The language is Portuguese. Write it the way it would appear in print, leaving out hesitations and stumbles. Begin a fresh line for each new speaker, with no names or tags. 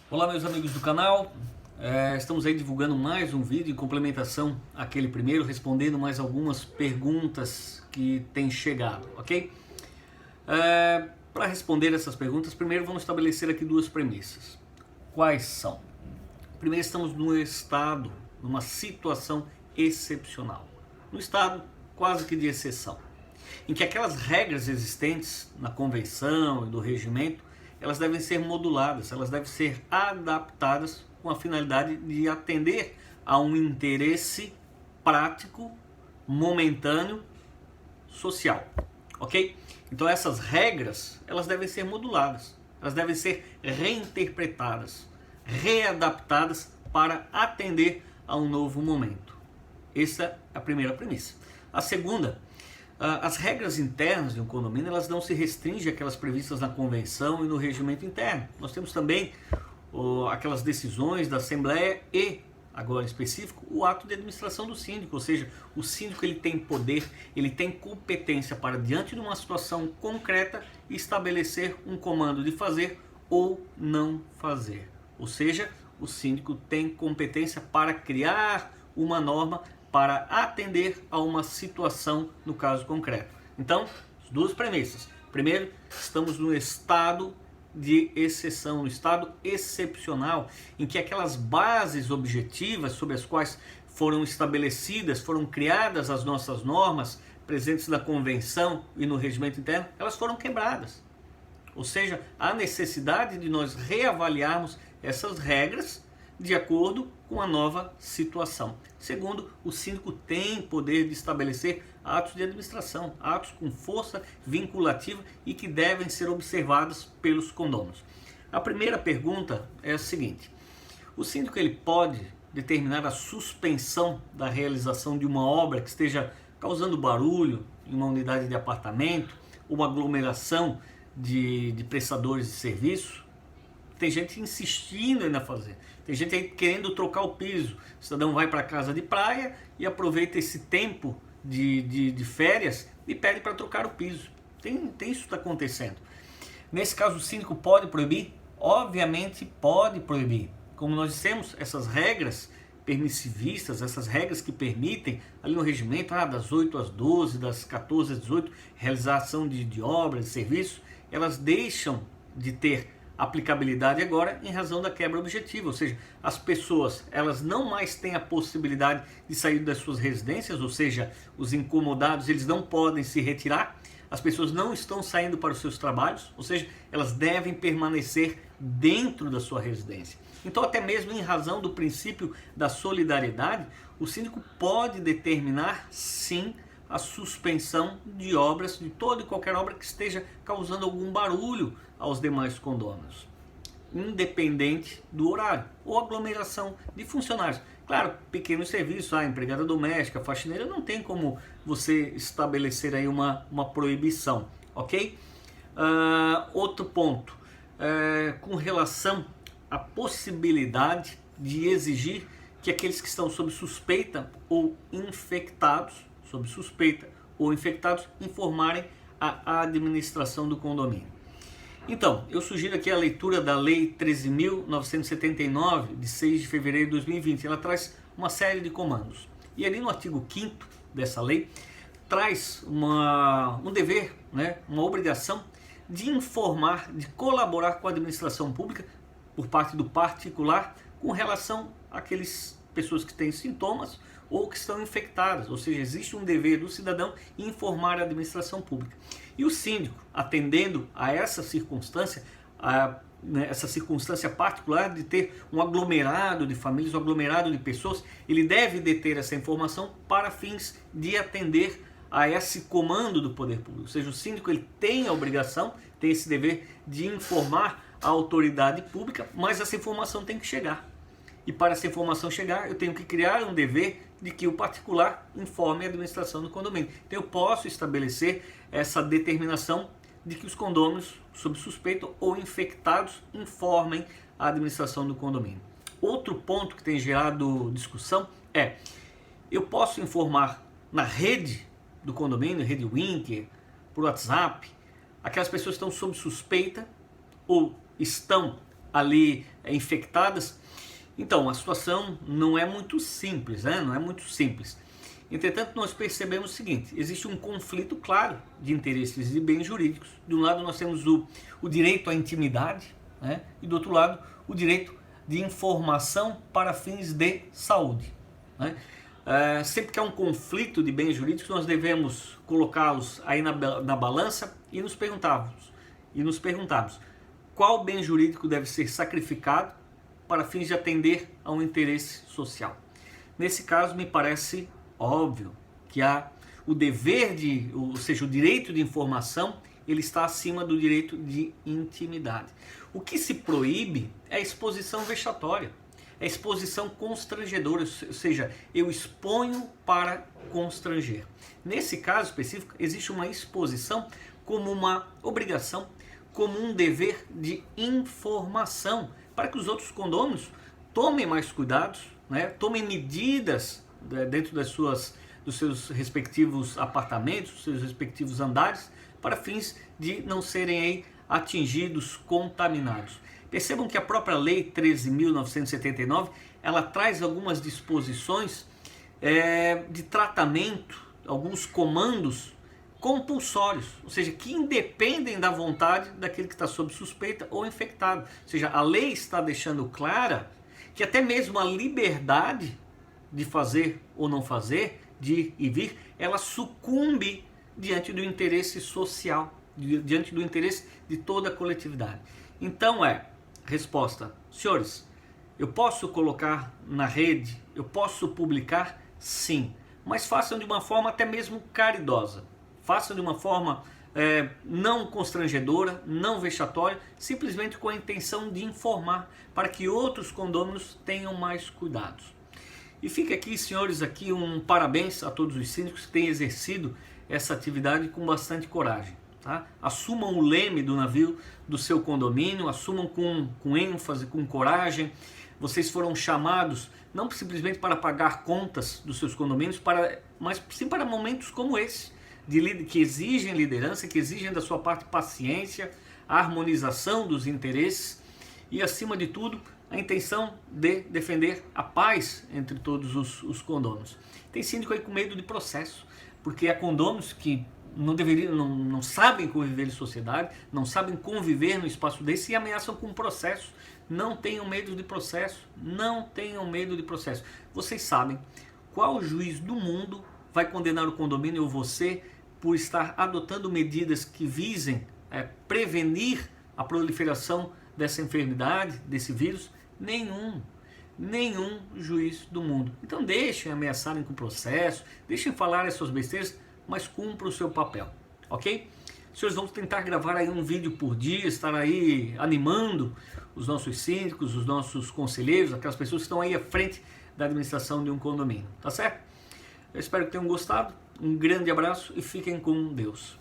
Olá, meus amigos do canal. Estamos aí divulgando mais um vídeo em complementação àquele primeiro, respondendo mais algumas perguntas que têm chegado, ok? Para responder essas perguntas, primeiro vamos estabelecer aqui duas premissas. Quais são? Primeiro, estamos numa situação excepcional, num estado quase que de exceção, em que aquelas regras existentes na convenção e do regimento, elas devem ser moduladas, elas devem ser adaptadas com a finalidade de atender a um interesse prático, momentâneo, social, ok? Então essas regras, elas devem ser moduladas, elas devem ser reinterpretadas, readaptadas para atender a um novo momento. Essa é a primeira premissa. A segunda, as regras internas de um condomínio, elas não se restringem àquelas previstas na convenção e no regimento interno. Nós temos também aquelas decisões da Assembleia e, agora em específico, o ato de administração do síndico, ou seja, o síndico ele tem poder, ele tem competência para, diante de uma situação concreta, estabelecer um comando de fazer ou não fazer. Ou seja, o síndico tem competência para criar uma norma para atender a uma situação no caso concreto. Então, as duas premissas. Primeiro, estamos no estado de exceção, no estado excepcional, em que aquelas bases objetivas sobre as quais foram estabelecidas, foram criadas as nossas normas presentes na convenção e no regimento interno, elas foram quebradas. Ou seja, há necessidade de nós reavaliarmos essas regras de acordo com a nova situação. Segundo, o síndico tem poder de estabelecer atos de administração, atos com força vinculativa e que devem ser observados pelos condôminos. A primeira pergunta é a seguinte: o síndico ele pode determinar a suspensão da realização de uma obra que esteja causando barulho em uma unidade de apartamento, uma aglomeração de prestadores de serviço? Tem gente insistindo ainda a fazer. Tem gente aí querendo trocar o piso. O cidadão vai para a casa de praia e aproveita esse tempo de férias e pede para trocar o piso. Tem isso que está acontecendo. Nesse caso, o síndico pode proibir? Obviamente pode proibir. Como nós dissemos, essas regras permissivistas, essas regras que permitem, ali no regimento, das 8 às 12, das 14 às 18, realização de obras, de serviços, elas deixam de ter aplicabilidade agora em razão da quebra objetiva, ou seja, as pessoas elas não mais têm a possibilidade de sair das suas residências, ou seja, os incomodados eles não podem se retirar, as pessoas não estão saindo para os seus trabalhos, ou seja, elas devem permanecer dentro da sua residência. Então, até mesmo em razão do princípio da solidariedade, o síndico pode determinar, sim, a suspensão de obras, de toda e qualquer obra que esteja causando algum barulho aos demais condôminos, independente do horário, ou aglomeração de funcionários. Claro, pequenos serviços, empregada doméstica, faxineira, não tem como você estabelecer aí uma proibição, ok? Outro ponto, com relação à possibilidade de exigir que aqueles que estão sob suspeita ou infectados, informarem a administração do condomínio. Então, eu sugiro aqui a leitura da Lei 13.979, de 6 de fevereiro de 2020. Ela traz uma série de comandos. E ali no artigo 5º dessa lei, traz um dever, uma obrigação de informar, de colaborar com a administração pública, por parte do particular, com relação àquelas pessoas que têm sintomas ou que estão infectadas, ou seja, existe um dever do cidadão informar a administração pública. E o síndico, atendendo a essa circunstância, essa circunstância particular de ter um aglomerado de famílias, um aglomerado de pessoas, ele deve deter essa informação para fins de atender a esse comando do poder público. Ou seja, o síndico ele tem a obrigação, tem esse dever de informar a autoridade pública, mas essa informação tem que chegar. E para essa informação chegar, eu tenho que criar um dever de que o particular informe a administração do condomínio. Então eu posso estabelecer essa determinação de que os condôminos sob suspeita ou infectados informem a administração do condomínio. Outro ponto que tem gerado discussão é: eu posso informar na rede do condomínio, rede Winker, por WhatsApp, aquelas pessoas que estão sob suspeita ou estão ali infectadas. Então, a situação não é muito simples, né? Não é muito simples. Entretanto, nós percebemos o seguinte: existe um conflito claro de interesses e bens jurídicos. De um lado, nós temos o direito à intimidade, né? E do outro lado, o direito de informação para fins de saúde, né? Sempre que há um conflito de bens jurídicos, nós devemos colocá-los aí na balança e nos perguntarmos qual bem jurídico deve ser sacrificado para fins de atender a um interesse social. Nesse caso, me parece óbvio que há o dever ou seja, o direito de informação, ele está acima do direito de intimidade. O que se proíbe é a exposição vexatória, é a exposição constrangedora, ou seja, eu exponho para constranger. Nesse caso específico, existe uma exposição como uma obrigação, como um dever de informação, para que os outros condôminos tomem mais cuidados, né? Tomem medidas dentro dos seus respectivos apartamentos, dos seus respectivos andares, para fins de não serem aí atingidos, contaminados. Percebam que a própria Lei 13.979, ela traz algumas disposições de tratamento, alguns comandos compulsórios, ou seja, que independem da vontade daquele que está sob suspeita ou infectado. Ou seja, a lei está deixando clara que até mesmo a liberdade de fazer ou não fazer, de ir e vir, ela sucumbe diante do interesse social, diante do interesse de toda a coletividade. Então resposta: senhores, eu posso colocar na rede, eu posso publicar? Sim, mas façam de uma forma até mesmo caridosa, façam de uma forma não constrangedora, não vexatória, simplesmente com a intenção de informar, para que outros condôminos tenham mais cuidados. E fica aqui, senhores, aqui um parabéns a todos os síndicos que têm exercido essa atividade com bastante coragem. Tá? Assumam o leme do navio do seu condomínio, assumam com ênfase, com coragem. Vocês foram chamados não simplesmente para pagar contas dos seus condomínios, mas sim para momentos como esse, que exigem liderança, que exigem da sua parte paciência, a harmonização dos interesses e, acima de tudo, a intenção de defender a paz entre todos os condôminos. Tem síndico aí com medo de processo, porque há condôminos que não sabem conviver em sociedade, não sabem conviver no espaço desse e ameaçam com processo. Não tenham medo de processo, não tenham medo de processo. Vocês sabem qual juiz do mundo vai condenar o condomínio ou você por estar adotando medidas que visem prevenir a proliferação dessa enfermidade, desse vírus? Nenhum juiz do mundo. Então deixem ameaçarem com processo, deixem falar as suas besteiras, mas cumpra o seu papel, ok? Senhores, vamos tentar gravar aí um vídeo por dia, estar aí animando os nossos síndicos, os nossos conselheiros, aquelas pessoas que estão aí à frente da administração de um condomínio, tá certo? Eu espero que tenham gostado, um grande abraço e fiquem com Deus.